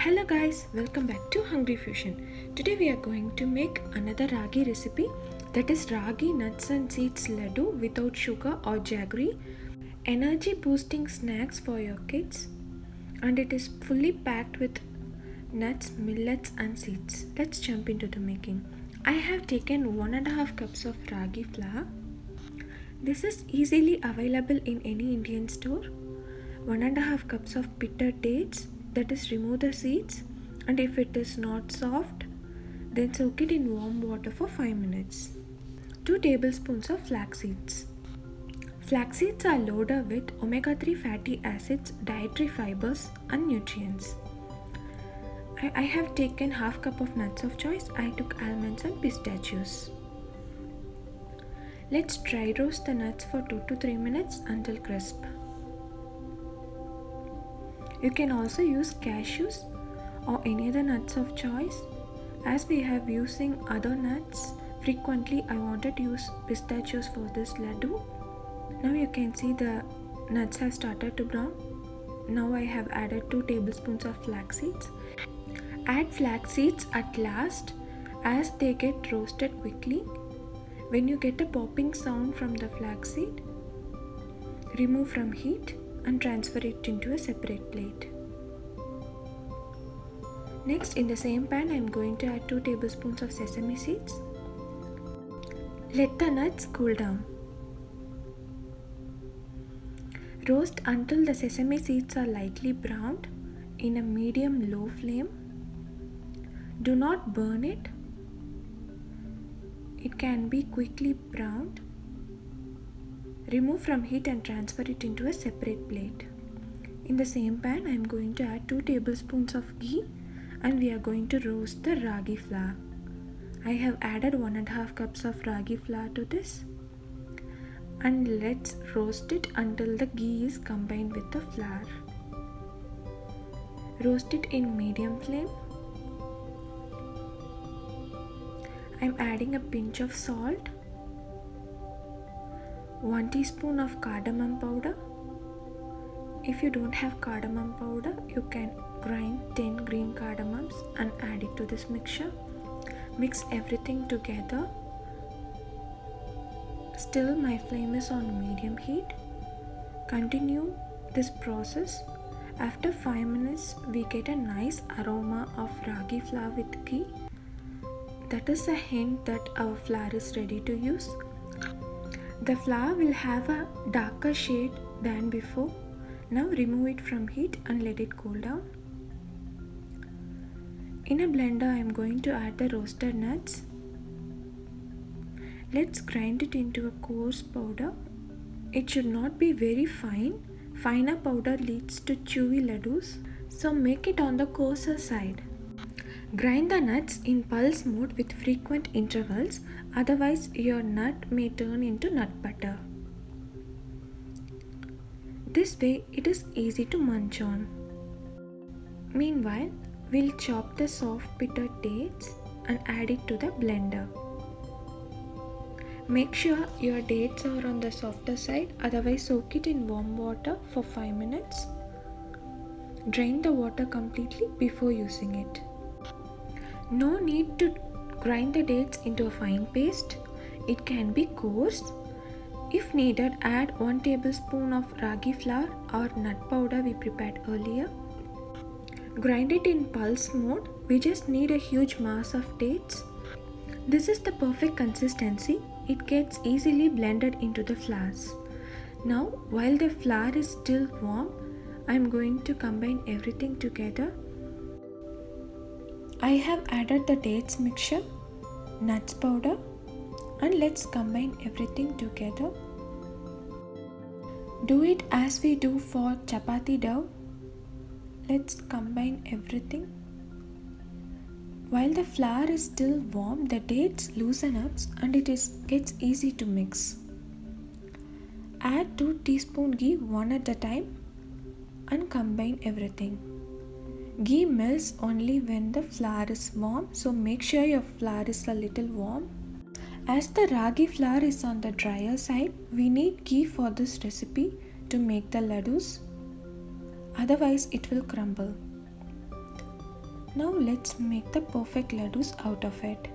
Hello guys, welcome back to Hungry Fusion. Today we are going to make another ragi recipe, that is ragi nuts and seeds laddu without sugar or jaggery. Energy boosting snacks for your kids, and it is fully packed with nuts, millets and seeds. Let's jump into the making. I have taken 1.5 cups of ragi flour. This is easily available in any Indian store. 1.5 cups of bitter dates, that is remove the seeds, and if it is not soft then soak it in warm water for 5 minutes. 2 tablespoons of flax seeds. Flax seeds are loaded with omega-3 fatty acids, dietary fibers and nutrients. I have taken half cup of nuts of choice. I took almonds and pistachios. Let's dry roast the nuts for 2 to 3 minutes until crisp. You can also use cashews or any other nuts of choice. As we have using other nuts frequently, I wanted to use pistachios for this laddu. Now you can see the nuts have started to brown. Now I have added 2 tablespoons of flax seeds. Add flax seeds at last as they get roasted quickly. When you get a popping sound from the flax seed, remove from heat and transfer it into a separate plate. Next, in the same pan, I am going to add 2 tablespoons of sesame seeds. Let the nuts cool down. Roast until the sesame seeds are lightly browned in a medium-low flame. Do not burn it. It can be quickly browned. Remove from heat and transfer it into a separate plate. In the same pan, I am going to add 2 tablespoons of ghee and we are going to roast the ragi flour. I have added 1.5 cups of ragi flour to this, and let's roast it until the ghee is combined with the flour. Roast it in medium flame. I am adding a pinch of salt, 1 teaspoon of cardamom powder. If you don't have cardamom powder, you can grind 10 green cardamoms and add it to this mixture. Mix everything together. Still my flame is on medium heat. Continue this process. After 5 minutes, we get a nice aroma of ragi flour with ghee. That is a hint that our flour is ready to use. The flour will have a darker shade than before. Now remove it from heat and let it cool down. In a blender, I am going to add the roasted nuts. Let's grind it into a coarse powder. It should not be very fine. Finer powder leads to chewy laddus, so make it on the coarser side. Grind the nuts in pulse mode with frequent intervals, otherwise your nut may turn into nut butter. This way it is easy to munch on. Meanwhile, we'll chop the soft bitter dates and add it to the blender. Make sure your dates are on the softer side, otherwise soak it in warm water for 5 minutes. Drain the water completely before using it. No need to grind the dates into a fine paste. It can be coarse. If needed, add 1 tablespoon of ragi flour or nut powder we prepared earlier. Grind it in pulse mode. We just need a huge mass of dates. This is the perfect consistency. It gets easily blended into the flours. Now, while the flour is still warm, I am going to combine everything together. I have added the dates mixture, nuts powder, and let's combine everything together. Do it as we do for chapati dough. Let's combine everything. While the flour is still warm, the dates loosen up and it gets easy to mix. Add 2 teaspoons ghee one at a time and combine everything. Ghee melts only when the flour is warm, so make sure your flour is a little warm. As the ragi flour is on the drier side, we need ghee for this recipe to make the laddus. Otherwise, it will crumble. Now let's make the perfect laddus out of it.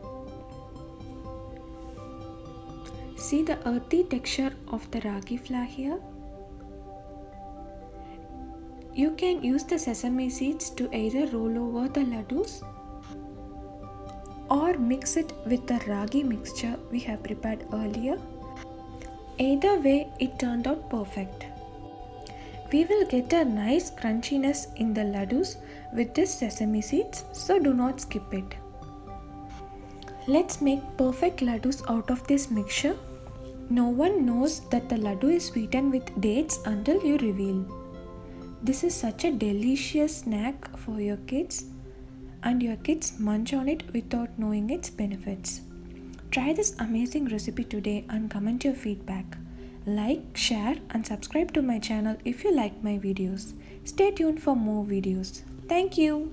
See the earthy texture of the ragi flour here? You can use the sesame seeds to either roll over the laddus or mix it with the ragi mixture we have prepared earlier. Either way, it turned out perfect. We will get a nice crunchiness in the laddus with this sesame seeds, so do not skip it. Let's make perfect laddus out of this mixture. No one knows that the laddu is sweetened with dates until you reveal. This is such a delicious snack for your kids, and your kids munch on it without knowing its benefits. Try this amazing recipe today and comment your feedback. Like, share and subscribe to my channel if you like my videos. Stay tuned for more videos. Thank you.